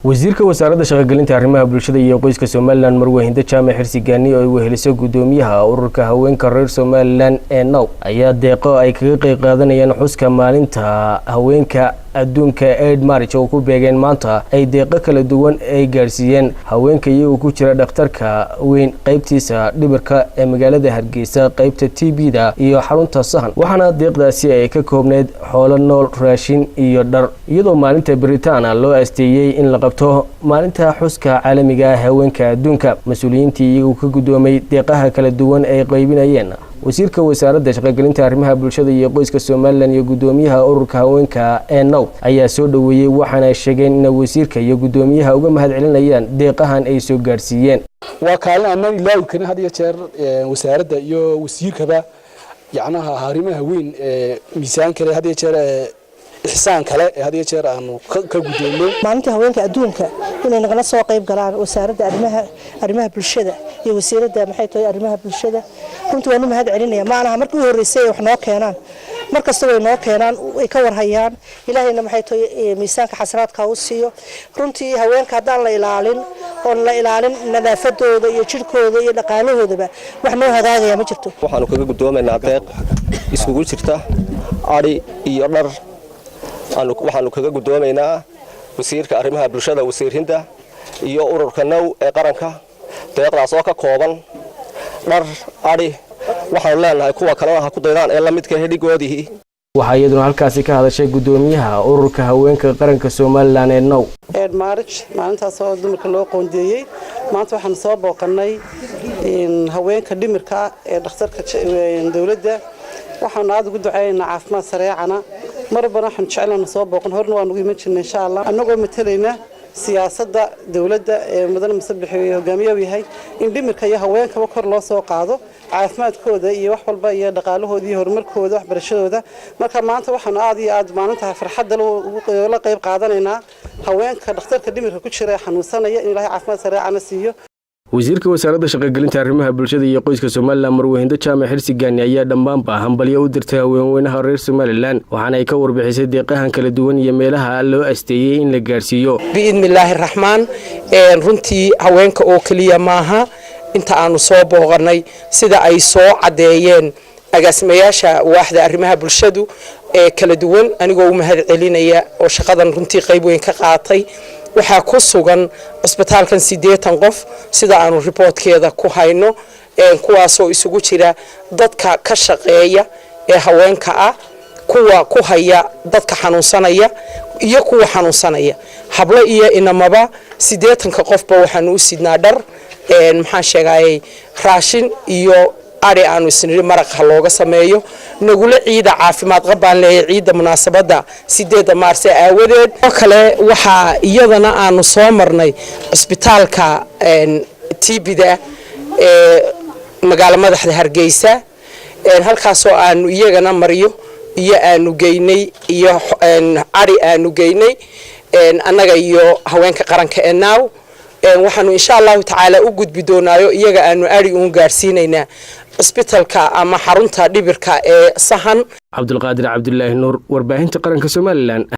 Wasiirka Wasaaradda Shaqogalinta Arimah Bulshada iyo Qoyska Somaliland Marweyne Jaamac Xirsigaani oo weheliso gudoomiyaha ururka haweenka reer Somaliland ee Now ayaa Deeqo ay kaga qayb qaadanayaan xuska maalinta haweenka adduunka ee March oo ku beegeen maanta ay deeqo kala duwan ay gaarsiiyeen haweenka iyagoo ku jira dhakhtarka weyn qaybtiisa dhibirka ee magaalada Hargeysa qaybta TB-da iyo xarunta sahan waxaana deeqdaasi ay ka koobneed xoolo nool raashin iyo dhar iyadoo maalinta Britana loo asteeyay in la qabto maalinta xuska caalamiga ah haweenka adduunka mas'uuliyiintii iyagoo ka gudoomay deeqaha kala duwan ay qaybinayeen Wasiirka Wasaaradda Shaqogalinta Arimaha Bulshada iyo Qoyska Somaliland iyo gudoomiyaha ururka haweenka ee Now ayaa soo dhaweeyay waxaana sheegeen in wasiirka iyo gudoomiyaha uga mahadcelinayaan deeqahan ay soo gaarsiiyeen waa kaalin aan ilaahay kana hadiya jeer wasaaradda iyo wasiirkaba yacnaha arimaha weyn miisaan kale hadiya jeer إحسان كله هذه يصير أنو كجودينه. معناته هواك أدونك إن نقلنا سوا قريب قرار وسارد أرمها بالشدة يوسير ده محيط أرمها بالشدة كنت وأنا مهد علينا معنا مركو الرئيسية وإحنا كينان مركز سوي إنه كينان ويكور هيان إلهي إن محيط ميسان كحسرات كاوسيو كنتي هواك هذا لا يلالين ولا يلالين نذافته يشركه يلقانه هذا وإحنا هذا يا مجرته. وحنا كذا قدوم النعتاق يسوق شرطة عاري يرنر waxaanu kaga gudoomaynaa wasiirka arimaha bulshada wasiirhinda iyo ururka Now ee qaranka deeqdaas oo ka kooban dhar ari waxaan leenahay kuwa kale waxa ku daydaan ee la midka heligoodii waxa iyaduna halkaasi ka hadashay gudoomiyaha ururka haweenka qaranka Somaliland ee Now March maalintaas oo dumarka loo qoondeeyay maanta waxaan soo booqanay in haweenka dhimirka ee dhakhtarka dawladda waxaan aad ugu duceeynaa caafimaad sareecana marba waxaan jeclahay soo booqan horna waan ugu iman jirnay insha Allah anagoo matalayna siyaasadda dawladda ee mudane mas'uuliyiin hogaamiye yahay in dhimirka iyo haweenka kor loo soo qaado caafimaadkooda iyo wax walba iyo dhaqaalahooda iyo horumarkooda waxbarashadooda marka maanta waxaan aad iyo aad maalinta farxadda la qayb qaadanaynaa haweenka dhakhtarka dhimirka ku jira xanuunsanaya in Ilaahay caafimaad sareecana siiyo Wasiirka Wasaaradda Shaqogalinta Arimaha Bulshada iyo Qoyska Somaliland Marweyne Jaamac Xirsigaani ayaa dhammaanba hambalyo u dirtay haweenweynaha reer Somaliland waxaana ay ka warbixisay deeqahan kala duwan iyo meelaha loo asteeyay in la gaarsiiyo biidmillaahi raxmaan runtii haweenka oo kaliya maaha inta aanu soo booqanay sida ay soo cadeeyeen agaasimayaasha waaxda arimaha bulshadu ee kala duwan anigoo u mahad celinaya oo shaqadan runtii qayb weyn ka qaatay waxaa ku sugan isbitaalkan 8 qof sida aanu reportkeeda ku hayno kuwaas oo isugu jira dadka ka shaqeeya ee haweenka ah kuwa ku haya dadka xanuunsanaya iyo kuwa xanuunsanaya hablo iyo inamaba 8 qofba waxaan u sidnaa dhar maxaan sheegay raashin iyo ari aanu isniri maraq looga sameeyo nagula ciida caafimaad qabaan leeyahay ciida munaasabada 8 Maarso aawadeed oo kale waxa iyadana aanu soo marnay isbitaalka TB-da magaalada madaxda Hargeysa halkaas oo aanu iyagana mariyo iyo aanu geynay iyo ari aanu geynay annaga iyo haweenka qaranka ee Now waxaanu insha Allah taala u gudbi doonaayo iyaga aanu ari uun gaarsiinayna isbitaalka ama xarunta dhibirka ee sahan Cabdulqaadir Cabdullaahi Nuur warbaahinta qaranka Somaliland